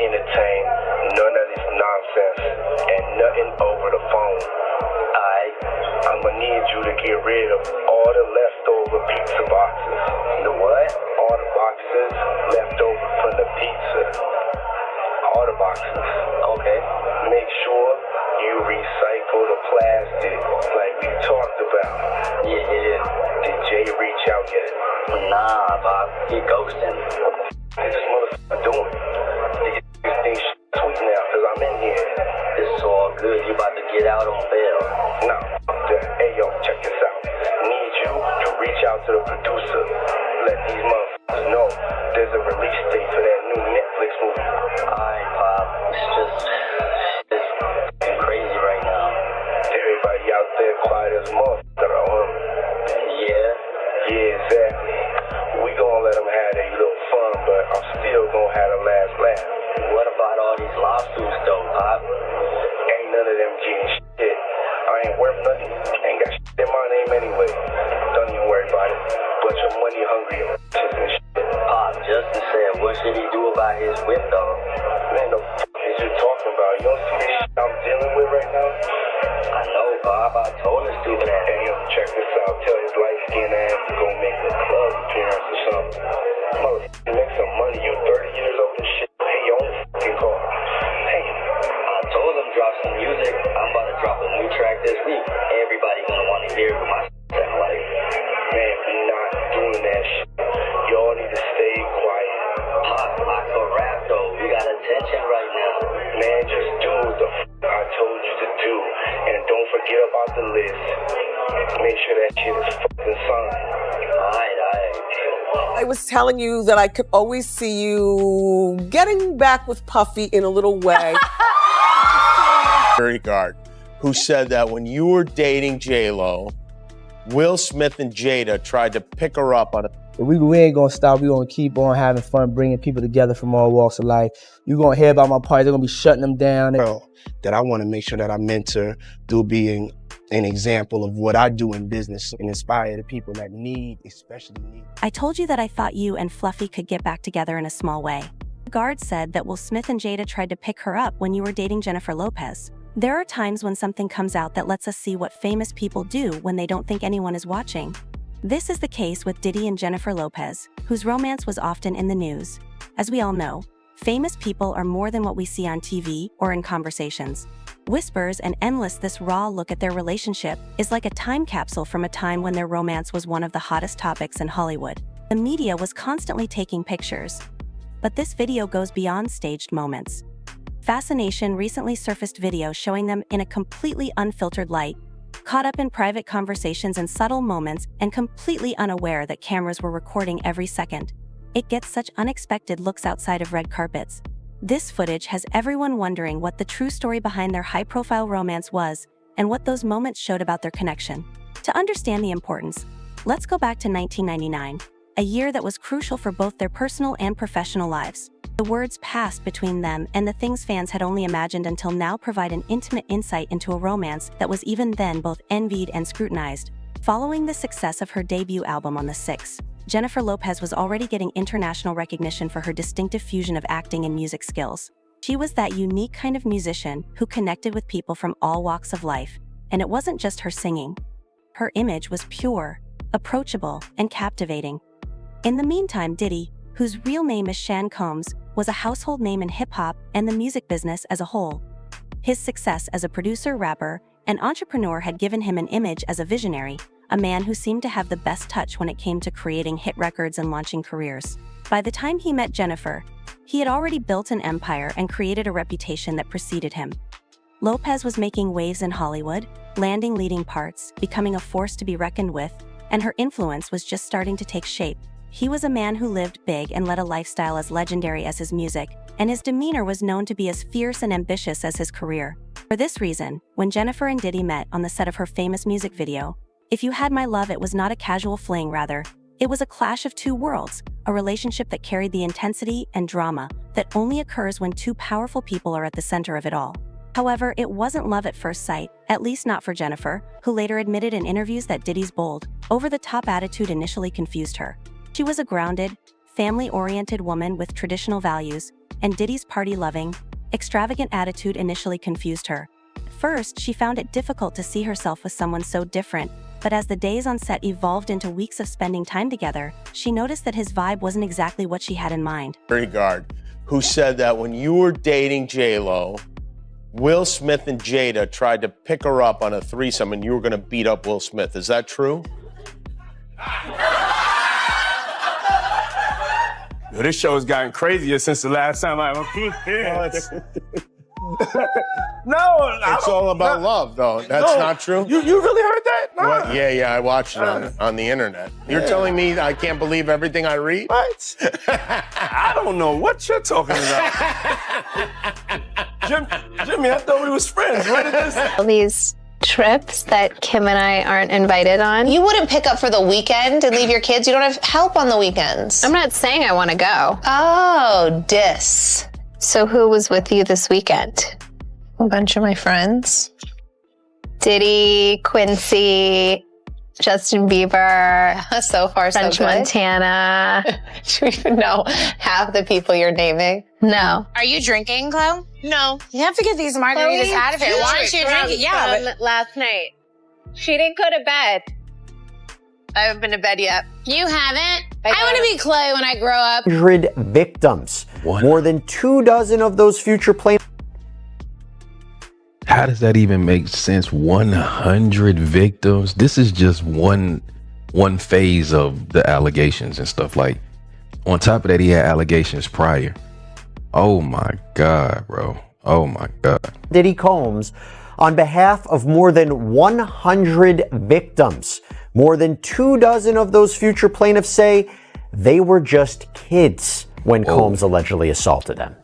entertain none of this nonsense and nothing over the phone. I'ma need you to get rid of all the leftover pizza boxes. The what? All the boxes left over from the pizza. All the boxes. Okay. Make sure you recycle the plastic like we talked about. Yeah. Did Jay reach out yet? Nah, Bob. He ghosting. What the f*** is this motherfucker doing? These things sweet now because I'm in here. It's all good. You about to get out on bail. Nah, fuck that. Hey, yo, check this out. Need you to reach out to the producer. Let these motherfuckers know there's a release date for that new Netflix movie. Alright, Pop. It's crazy right now. Everybody out there quiet as a motherfucker, huh? Yeah, exactly. We gonna let them have their little fun, but I'm still gonna have the last laugh. What about all these lawsuits, though, Pop? Ain't none of them getting shit. I ain't worth nothing. Ain't got shit in my name anyway. Don't even worry about it. Bunch of money hungry and shit. Pop, Justin said, what should he do about his whip, though? Man, the f*** is you talking about? You don't see this shit I'm dealing with right now? I know, Bob. I told his stupid ass. Hey, yo, check this out. Tell his light-skinned ass to go make a club appearance or something. Motherfucker, make some money. You 30 years old and shit. Pay your own fucking car. Hey. I told him drop some music. I'm about to drop a new track this week. Everybody gonna want to hear what my sound like. Man, we not doing that shit. Y'all need to stay quiet. Pop, I can rap though. We got attention right now. Man, just do what the I told you to do. And don't forget about the list. Make sure that shit is fucking signed. Alright. I was telling you that I could always see you getting back with Puffy in a little way. Guard, who said that when you were dating J-Lo, Will Smith and Jada tried to pick her up on a... We ain't gonna stop. We gonna keep on having fun, bringing people together from all walks of life. You gonna hear about my parties. They're gonna be shutting them down. That I want to make sure that I mentor through being an example of what I do in business and inspire the people that especially need. I told you that I thought you and Fluffy could get back together in a small way. Guard said that Will Smith and Jada tried to pick her up when you were dating Jennifer Lopez. There are times when something comes out that lets us see what famous people do when they don't think anyone is watching. This is the case with Diddy and Jennifer Lopez, whose romance was often in the news. As we all know, famous people are more than what we see on TV or in conversations. Whispers and endless this raw look at their relationship is like a time capsule from a time when their romance was one of the hottest topics in Hollywood. The media was constantly taking pictures. But this video goes beyond staged moments. Fascination recently surfaced video showing them in a completely unfiltered light, caught up in private conversations and subtle moments and completely unaware that cameras were recording every second. It gets such unexpected looks outside of red carpets. This footage has everyone wondering what the true story behind their high-profile romance was and what those moments showed about their connection. To understand the importance, let's go back to 1999, a year that was crucial for both their personal and professional lives. The words passed between them and the things fans had only imagined until now provide an intimate insight into a romance that was even then both envied and scrutinized. Following the success of her debut album on the 6th, Jennifer Lopez was already getting international recognition for her distinctive fusion of acting and music skills. She was that unique kind of musician who connected with people from all walks of life, and it wasn't just her singing. Her image was pure, approachable, and captivating. In the meantime, Diddy, whose real name is Sean Combs, was a household name in hip-hop and the music business as a whole. His success as a producer, rapper, and entrepreneur had given him an image as a visionary, a man who seemed to have the best touch when it came to creating hit records and launching careers. By the time he met Jennifer, he had already built an empire and created a reputation that preceded him. Lopez was making waves in Hollywood, landing leading parts, becoming a force to be reckoned with, and her influence was just starting to take shape. He was a man who lived big and led a lifestyle as legendary as his music, and his demeanor was known to be as fierce and ambitious as his career. For this reason, when Jennifer and Diddy met on the set of her famous music video, "If You Had My Love," it was not a casual fling, rather, it was a clash of two worlds, a relationship that carried the intensity and drama that only occurs when two powerful people are at the center of it all. However, it wasn't love at first sight, at least not for Jennifer, who later admitted in interviews that Diddy's bold, over-the-top attitude initially confused her. She was a grounded, family-oriented woman with traditional values, and Diddy's party-loving, extravagant attitude initially confused her. First, she found it difficult to see herself with someone so different, but as the days on set evolved into weeks of spending time together, she noticed that his vibe wasn't exactly what she had in mind. Guard, who said that when you were dating J-Lo, Will Smith and Jada tried to pick her up on a threesome and you were going to beat up Will Smith. Is that true? Yo, this show has gotten crazier since the last time I was here. No, it's all about love, though. That's not true. You really heard that? Nah. What? Yeah, I watched it on the internet. You're telling me I can't believe everything I read? What? I don't know what you're talking about. Jimmy, I thought we was friends. Where did this? All these trips that Kim and I aren't invited on. You wouldn't pick up for the weekend and leave your kids? You don't have help on the weekends. I'm not saying I want to go. Oh, dis. So who was with you this weekend? A bunch of my friends. Diddy, Quincy, Justin Bieber, so far French so good. Montana. Do you even know half the people you're naming? No. Are you drinking, Chloe? No. You have to get these margaritas Chloe, out of here. Why aren't you drinking? Yeah, but last night. She didn't go to bed. I haven't been to bed yet. you haven't. I want to be Chloe when I grow up. 100 victims. More than 24 of those future plaintiffs. How does that even make sense? 100 victims? This is just one phase of the allegations and stuff. Like, on top of that, he had allegations prior. Oh my God, bro. Oh my God. Diddy Combs on behalf of more than 100 victims. More than 24 of those future plaintiffs say they were just kids when Combs allegedly assaulted them.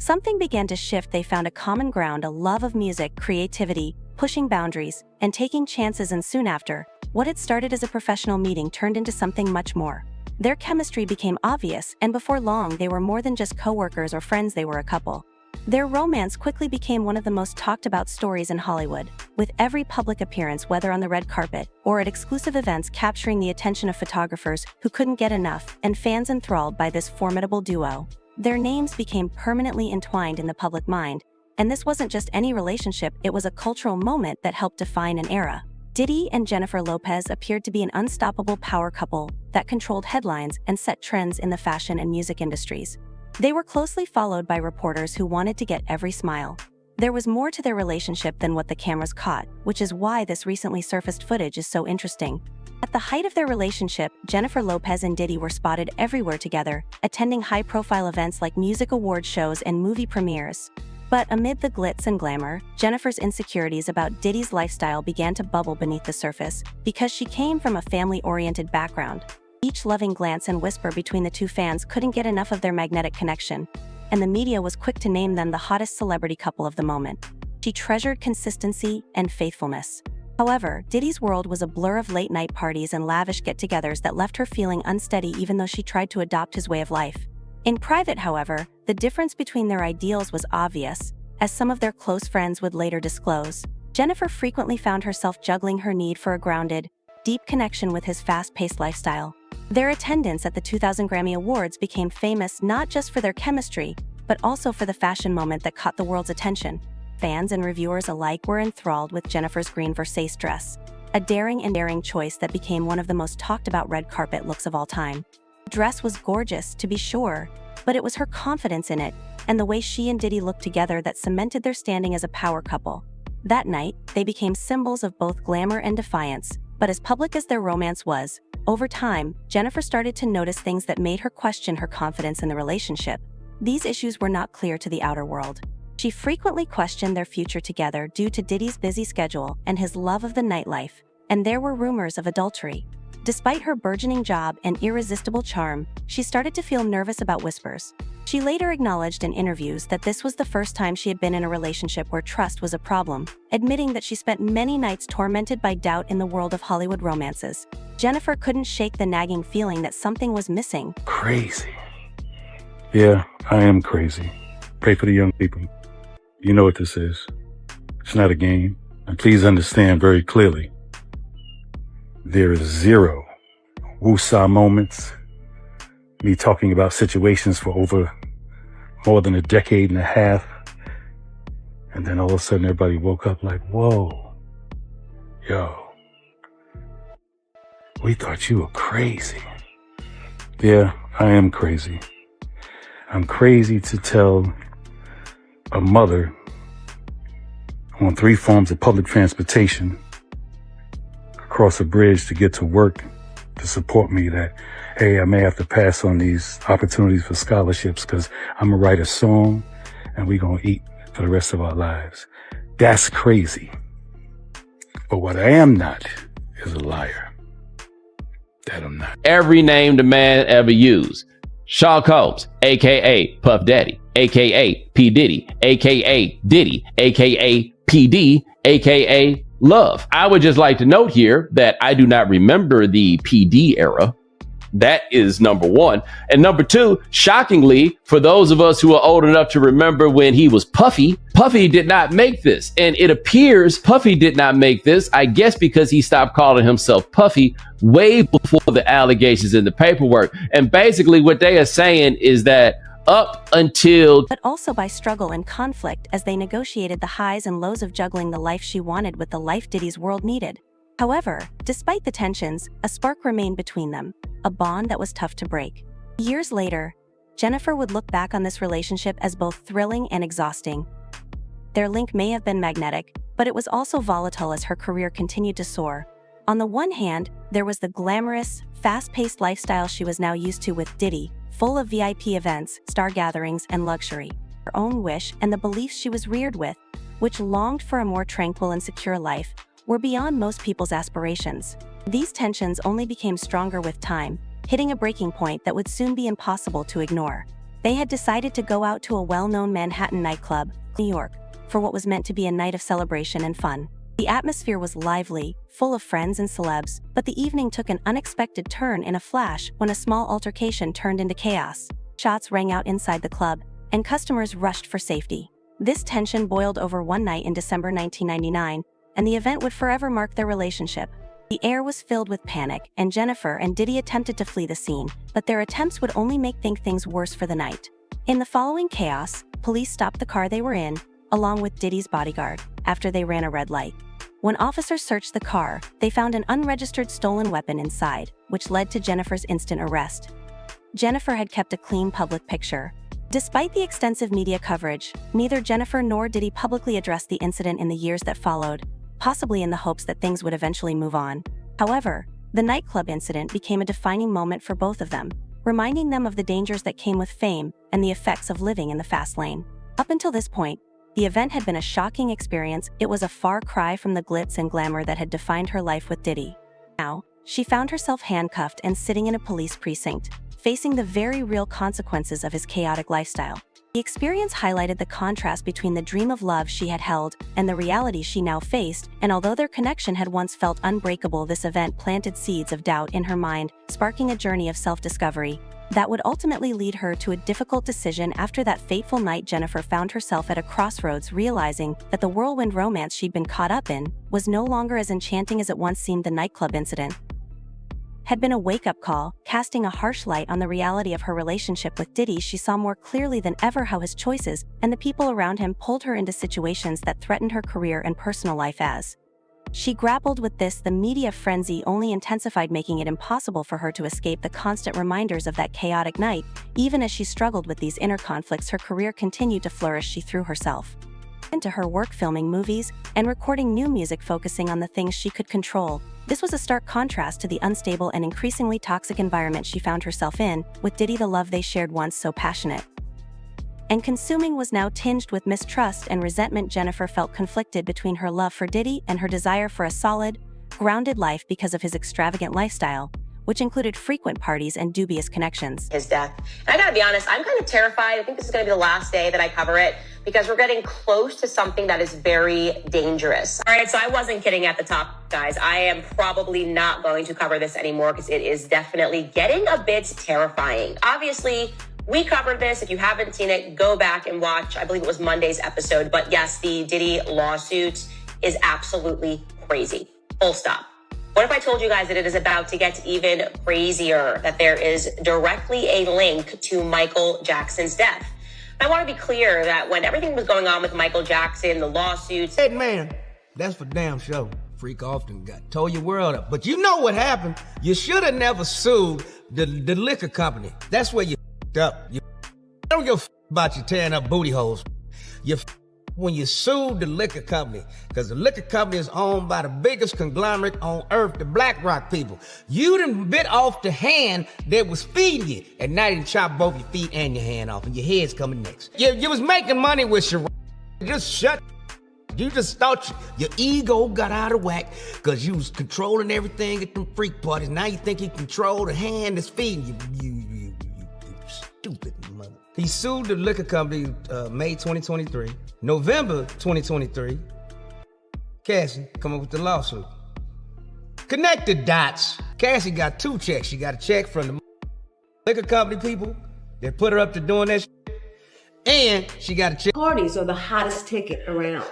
Something began to shift. They found a common ground, a love of music, creativity, pushing boundaries, and taking chances, and soon after, what had started as a professional meeting turned into something much more. Their chemistry became obvious, and before long, they were more than just co-workers or friends, they were a couple. Their romance quickly became one of the most talked about stories in Hollywood, with every public appearance, whether on the red carpet or at exclusive events, capturing the attention of photographers who couldn't get enough and fans enthralled by this formidable duo. Their names became permanently entwined in the public mind, and this wasn't just any relationship, it was a cultural moment that helped define an era. Diddy and Jennifer Lopez appeared to be an unstoppable power couple that controlled headlines and set trends in the fashion and music industries. They were closely followed by reporters who wanted to get every smile. There was more to their relationship than what the cameras caught, which is why this recently surfaced footage is so interesting. At the height of their relationship, Jennifer Lopez and Diddy were spotted everywhere together, attending high-profile events like music award shows and movie premieres. But amid the glitz and glamour, Jennifer's insecurities about Diddy's lifestyle began to bubble beneath the surface because she came from a family-oriented background. Each loving glance and whisper between the two fans couldn't get enough of their magnetic connection, and the media was quick to name them the hottest celebrity couple of the moment. She treasured consistency and faithfulness. However, Diddy's world was a blur of late-night parties and lavish get-togethers that left her feeling unsteady even though she tried to adopt his way of life. In private, however, the difference between their ideals was obvious, as some of their close friends would later disclose. Jennifer frequently found herself juggling her need for a grounded, deep connection with his fast-paced lifestyle. Their attendance at the 2000 Grammy Awards became famous not just for their chemistry, but also for the fashion moment that caught the world's attention. Fans and reviewers alike were enthralled with Jennifer's green Versace dress, a daring and daring choice that became one of the most talked about red carpet looks of all time. The dress was gorgeous, to be sure, but it was her confidence in it and the way she and Diddy looked together that cemented their standing as a power couple. That night, they became symbols of both glamour and defiance, but as public as their romance was, over time, Jennifer started to notice things that made her question her confidence in the relationship. These issues were not clear to the outer world. She frequently questioned their future together due to Diddy's busy schedule and his love of the nightlife, and there were rumors of adultery. Despite her burgeoning job and irresistible charm, she started to feel nervous about whispers. She later acknowledged in interviews that this was the first time she had been in a relationship where trust was a problem, admitting that she spent many nights tormented by doubt in the world of Hollywood romances. Jennifer couldn't shake the nagging feeling that something was missing. Crazy. Yeah, I am crazy. Pray for the young people. You know what this is. It's not a game. And please understand very clearly, there is zero woosah moments, me talking about situations for over more than a decade and a half. And then all of a sudden everybody woke up like, whoa, yo, we thought you were crazy. Yeah, I am crazy. I'm crazy to tell a mother on 3 forms of public transportation across a bridge to get to work to support me that, hey, I may have to pass on these opportunities for scholarships because I'm going to write a song and we're going to eat for the rest of our lives. That's crazy. But what I am not is a liar. That I'm not. Every name the man ever used. Sean Combs, a.k.a. Puff Daddy, a.k.a. P. Diddy, a.k.a. Diddy, a.k.a. PD, a.k.a. Love. I would just like to note here that I do not remember the PD era. That is number one. And number two, shockingly, for those of us who are old enough to remember when he was Puffy, Puffy did not make this. And it appears Puffy did not make this, I guess because he stopped calling himself Puffy way before the allegations in the paperwork. And basically what they are saying is that up until... But also by struggle and conflict as they negotiated the highs and lows of juggling the life she wanted with the life Diddy's world needed. However, despite the tensions, a spark remained between them, a bond that was tough to break. Years later, Jennifer would look back on this relationship as both thrilling and exhausting. Their link may have been magnetic, but it was also volatile as her career continued to soar. On the one hand, there was the glamorous, fast-paced lifestyle she was now used to with Diddy, full of VIP events, star gatherings, and luxury. Her own wish and the beliefs she was reared with, which longed for a more tranquil and secure life, were beyond most people's aspirations. These tensions only became stronger with time, hitting a breaking point that would soon be impossible to ignore. They had decided to go out to a well-known Manhattan nightclub, New York, for what was meant to be a night of celebration and fun. The atmosphere was lively, full of friends and celebs, but the evening took an unexpected turn in a flash when a small altercation turned into chaos. Shots rang out inside the club, and customers rushed for safety. This tension boiled over one night in December 1999, and the event would forever mark their relationship. The air was filled with panic, and Jennifer and Diddy attempted to flee the scene, but their attempts would only make things worse for the night. In the following chaos, police stopped the car they were in, along with Diddy's bodyguard, after they ran a red light. When officers searched the car, they found an unregistered stolen weapon inside, which led to Jennifer's instant arrest. Jennifer had kept a clean public picture. Despite the extensive media coverage, neither Jennifer nor Diddy publicly addressed the incident in the years that followed, possibly in the hopes that things would eventually move on. However, the nightclub incident became a defining moment for both of them, reminding them of the dangers that came with fame and the effects of living in the fast lane. Up until this point, the event had been a shocking experience. It was a far cry from the glitz and glamour that had defined her life with Diddy. Now, she found herself handcuffed and sitting in a police precinct, facing the very real consequences of his chaotic lifestyle. The experience highlighted the contrast between the dream of love she had held and the reality she now faced, and although their connection had once felt unbreakable, this event planted seeds of doubt in her mind, sparking a journey of self-discovery that would ultimately lead her to a difficult decision. After that fateful night, Jennifer found herself at a crossroads, realizing that the whirlwind romance she'd been caught up in was no longer as enchanting as it once seemed. The nightclub incident had been a wake-up call, casting a harsh light on the reality of her relationship with Diddy. She saw more clearly than ever how his choices and the people around him pulled her into situations that threatened her career and personal life. As she grappled with this, the media frenzy only intensified, making it impossible for her to escape the constant reminders of that chaotic night. Even as she struggled with these inner conflicts, her career continued to flourish. She threw herself into her work, filming movies and recording new music, focusing on the things she could control. This was a stark contrast to the unstable and increasingly toxic environment she found herself in. With Diddy, the love they shared, once so passionate and consuming, was now tinged with mistrust and resentment. Jennifer felt conflicted between her love for Diddy and her desire for a solid, grounded life because of his extravagant lifestyle, which included frequent parties and dubious connections. His death. And I gotta be honest, I'm kind of terrified. I think this is gonna be the last day that I cover it because we're getting close to something that is very dangerous. All right, so I wasn't kidding at the top, guys. I am probably not going to cover this anymore because it is definitely getting a bit terrifying. Obviously, we covered this. If you haven't seen it, go back and watch. I believe it was Monday's episode. But yes, the Diddy lawsuit is absolutely crazy. Full stop. What if I told you guys that it is about to get even crazier, that there is directly a link to Michael Jackson's death? I want to be clear that when everything was going on with Michael Jackson, the lawsuits. Hey, man, that's for damn sure. Freak often got tore your world up. But you know what happened? You should have never sued the liquor company. That's where you up. You don't give a about you tearing up booty holes. You when you sued the liquor company, because the liquor company is owned by the biggest conglomerate on earth, the BlackRock people. You done bit off the hand that was feeding you, and now you done chop both your feet and your hand off, and your head's coming next. You was making money with your just shut. You just thought your ego got out of whack because you was controlling everything at them freak parties. Now you think you control the hand that's feeding you. You stupid mother. He sued the liquor company May 2023. November 2023, Cassie come up with the lawsuit. Connect the dots. Cassie got 2 checks. She got a check from the liquor company people that put her up to doing that shit, and she got a check. Parties are the hottest ticket around.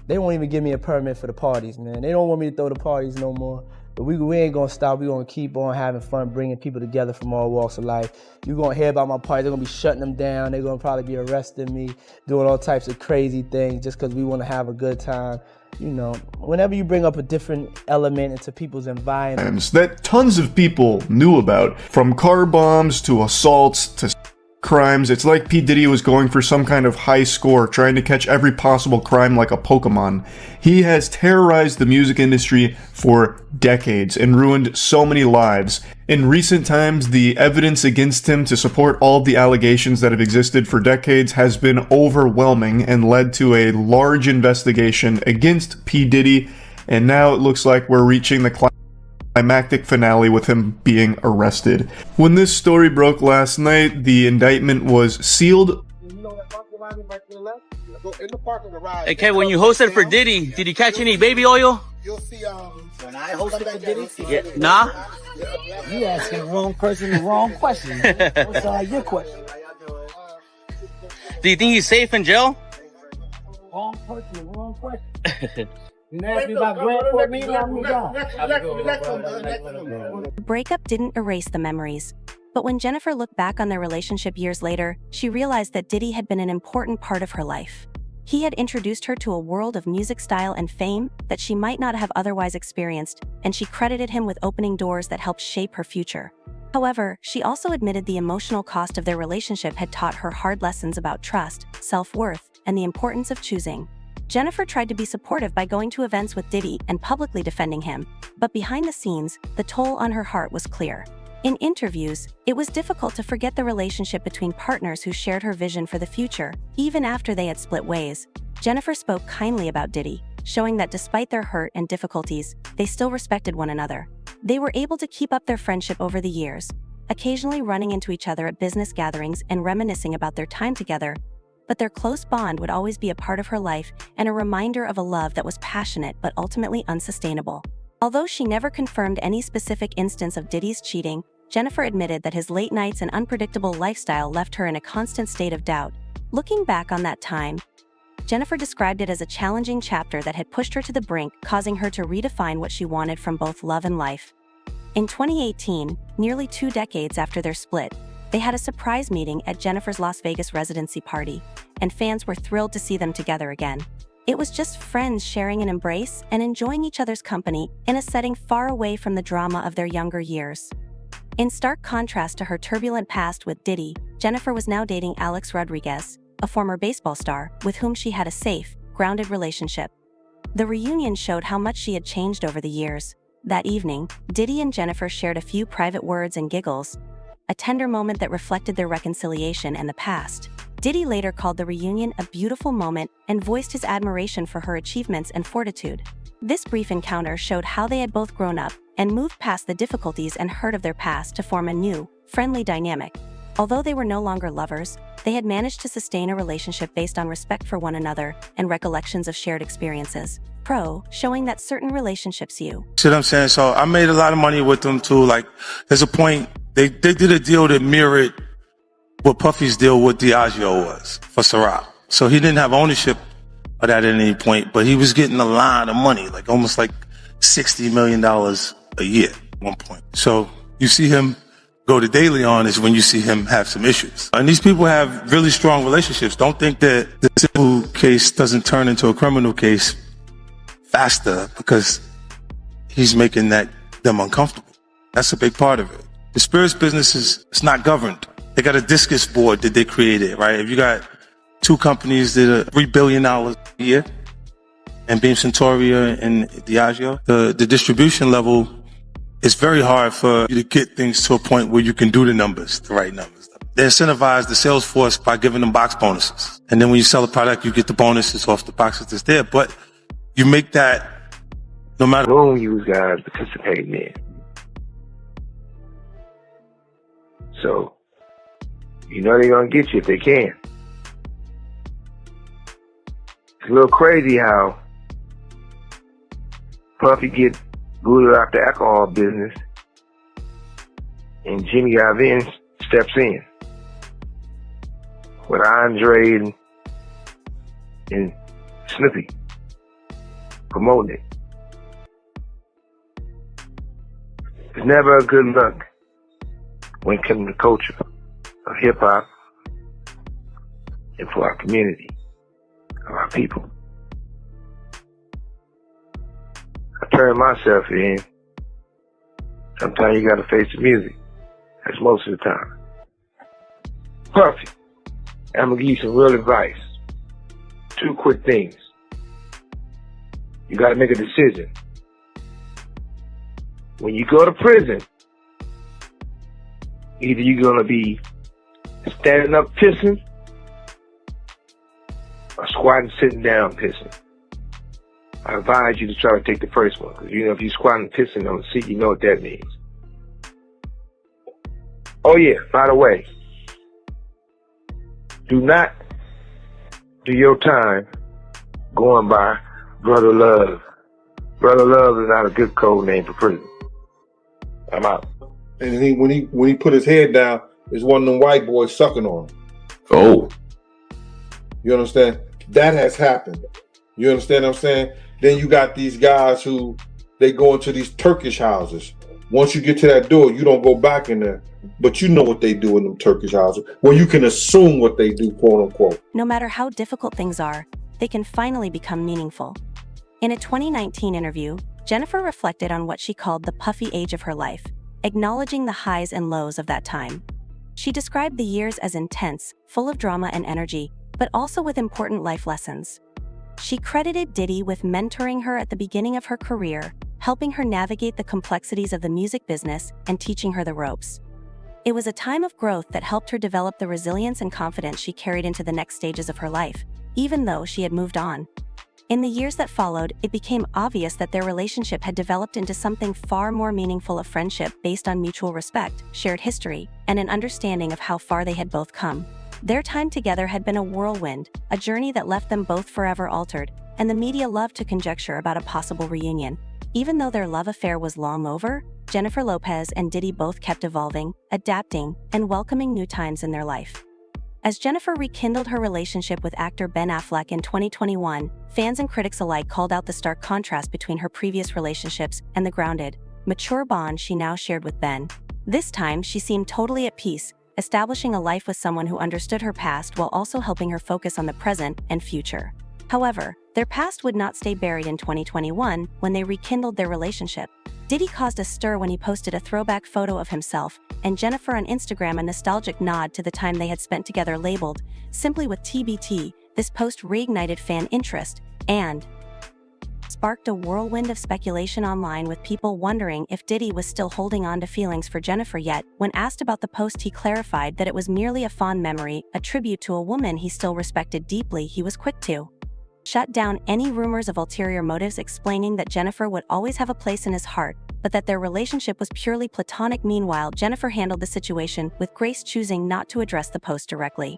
They won't even give me a permit for the parties, man. They don't want me to throw the parties no more. But we ain't gonna stop. We gonna keep on having fun, bringing people together from all walks of life. You're gonna hear about my party. They're gonna be shutting them down. They're gonna probably be arresting me, doing all types of crazy things just because we wanna have a good time. You know, whenever you bring up a different element into people's environment. That tons of people knew about, from car bombs to assaults to crimes. It's like P. Diddy was going for some kind of high score, trying to catch every possible crime like a Pokemon. He has terrorized the music industry for decades and ruined so many lives. In recent times, the evidence against him to support all of the allegations that have existed for decades has been overwhelming and led to a large investigation against P. Diddy, and now it looks like we're reaching the climactic finale with him being arrested. When this story broke last night, the indictment was sealed. Hey, Kev, when you hosted for Diddy, did you catch any baby oil? When I hosted for Diddy? Yeah. Nah? You asking the wrong person the wrong question. What's your question? Do you think he's safe in jail? Wrong person, wrong question. You asked me about Grant for me, I'm gone. The breakup didn't erase the memories, but when Jennifer looked back on their relationship years later, she realized that Diddy had been an important part of her life. He had introduced her to a world of music style and fame that she might not have otherwise experienced, and she credited him with opening doors that helped shape her future. However, she also admitted the emotional cost of their relationship had taught her hard lessons about trust, self-worth, and the importance of choosing. Jennifer tried to be supportive by going to events with Diddy and publicly defending him, but behind the scenes, the toll on her heart was clear. In interviews, it was difficult to forget the relationship between partners who shared her vision for the future, even after they had split ways. Jennifer spoke kindly about Diddy, showing that despite their hurt and difficulties, they still respected one another. They were able to keep up their friendship over the years, occasionally running into each other at business gatherings and reminiscing about their time together. But their close bond would always be a part of her life and a reminder of a love that was passionate but ultimately unsustainable. Although she never confirmed any specific instance of Diddy's cheating, Jennifer admitted that his late nights and unpredictable lifestyle left her in a constant state of doubt. Looking back on that time, Jennifer described it as a challenging chapter that had pushed her to the brink, causing her to redefine what she wanted from both love and life. In 2018, nearly 2 decades after their split, they had a surprise meeting at Jennifer's Las Vegas residency party, and fans were thrilled to see them together again. It was just friends sharing an embrace and enjoying each other's company in a setting far away from the drama of their younger years. In stark contrast to her turbulent past with Diddy, Jennifer was now dating Alex Rodriguez, a former baseball star with whom she had a safe, grounded relationship. The reunion showed how much she had changed over the years. That evening, Diddy and Jennifer shared a few private words and giggles, a tender moment that reflected their reconciliation and the past. Diddy later called the reunion a beautiful moment and voiced his admiration for her achievements and fortitude. This brief encounter showed how they had both grown up and moved past the difficulties and hurt of their past to form a new, friendly dynamic. Although they were no longer lovers, they had managed to sustain a relationship based on respect for one another and recollections of shared experiences. Showing that certain relationships See what I'm saying? So I made a lot of money with them too. Like, there's a point, they did a deal that mirrored what Puffy's deal with Diageo was for Ciroc. So he didn't have ownership of that at any point, but he was getting a lot of money, like $60 million a year at one point. So you see him go to daily on is when you see him have some issues. And these people have really strong relationships. Don't think that the civil case doesn't turn into a criminal case faster because he's making them uncomfortable. That's a big part of it. The spirits business it's not governed. They got a discus board that they created, right? If you got two companies that are $3 billion a year, and Beam Centauria and Diageo, the distribution level, it's very hard for you to get things to a point where you can do the right numbers. They incentivize the sales force by giving them box bonuses. And then when you sell a product, you get the bonuses off the boxes that's there. But you make that no matter who you guys participating in. So, you know they're going to get you if they can. It's a little crazy how Puffy get booted out the alcohol business and Jimmy Iovine steps in with Andre and Snoopy promoting it. It's never a good look when it comes to culture of hip-hop and for our community, of our people. I turn myself in. Sometimes you gotta face the music. That's most of the time. Puffy, I'm gonna give you some real advice. 2 quick things. You gotta make a decision. When you go to prison, either you're gonna be standing up pissing or squatting sitting down pissing. I advise you to try to take the first one, because you know if you're squatting pissing on the seat, you know what that means. Oh yeah, by the way, do not do your time going by Brother Love. Brother Love is not a good code name for prison. I'm out. And when he put his head down, there's one of them white boys sucking on him. Oh. You understand? That has happened. You understand what I'm saying? Then you got these guys who, they go into these Turkish houses. Once you get to that door, you don't go back in there. But you know what they do in them Turkish houses. Well, you can assume what they do, quote unquote. No matter how difficult things are, they can finally become meaningful. In a 2019 interview, Jennifer reflected on what she called the puffy age of her life, acknowledging the highs and lows of that time. She described the years as intense, full of drama and energy, but also with important life lessons. She credited Diddy with mentoring her at the beginning of her career, helping her navigate the complexities of the music business and teaching her the ropes. It was a time of growth that helped her develop the resilience and confidence she carried into the next stages of her life, even though she had moved on. In the years that followed, it became obvious that their relationship had developed into something far more meaningful, a friendship based on mutual respect, shared history, and an understanding of how far they had both come. Their time together had been a whirlwind, a journey that left them both forever altered, and the media loved to conjecture about a possible reunion. Even though their love affair was long over, Jennifer Lopez and Diddy both kept evolving, adapting, and welcoming new times in their life. As Jennifer rekindled her relationship with actor Ben Affleck in 2021, fans and critics alike called out the stark contrast between her previous relationships and the grounded, mature bond she now shared with Ben. This time, she seemed totally at peace, establishing a life with someone who understood her past while also helping her focus on the present and future. However, their past would not stay buried in 2021 when they rekindled their relationship. Diddy caused a stir when he posted a throwback photo of himself and Jennifer on Instagram, a nostalgic nod to the time they had spent together labeled simply with TBT. This post reignited fan interest and sparked a whirlwind of speculation online, with people wondering if Diddy was still holding on to feelings for Jennifer yet. When asked about the post, he clarified that it was merely a fond memory, a tribute to a woman he still respected deeply. He was quick to shut down any rumors of ulterior motives, explaining that Jennifer would always have a place in his heart, but that their relationship was purely platonic. Meanwhile, Jennifer handled the situation with grace, choosing not to address the post directly.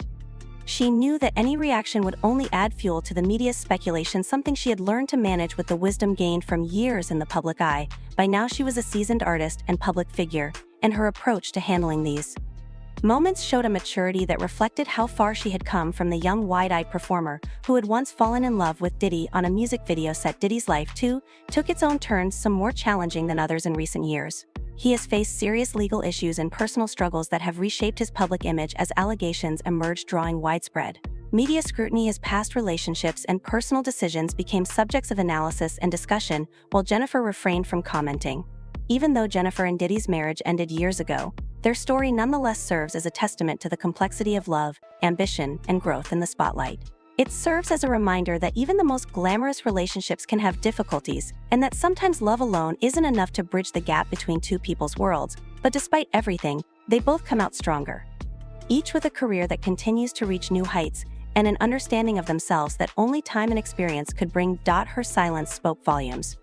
She knew that any reaction would only add fuel to the media's speculation, something she had learned to manage with the wisdom gained from years in the public eye. By now, she was a seasoned artist and public figure, and her approach to handling these moments showed a maturity that reflected how far she had come from the young, wide-eyed performer who had once fallen in love with Diddy on a music video set. Diddy's life, too, took its own turns, some more challenging than others in recent years. He has faced serious legal issues and personal struggles that have reshaped his public image as allegations emerged, drawing widespread media scrutiny. His past relationships and personal decisions became subjects of analysis and discussion, while Jennifer refrained from commenting. Even though Jennifer and Diddy's marriage ended years ago, their story nonetheless serves as a testament to the complexity of love, ambition, and growth in the spotlight. It serves as a reminder that even the most glamorous relationships can have difficulties, and that sometimes love alone isn't enough to bridge the gap between two people's worlds. But despite everything, they both come out stronger, each with a career that continues to reach new heights and an understanding of themselves that only time and experience could bring. Her silence spoke volumes.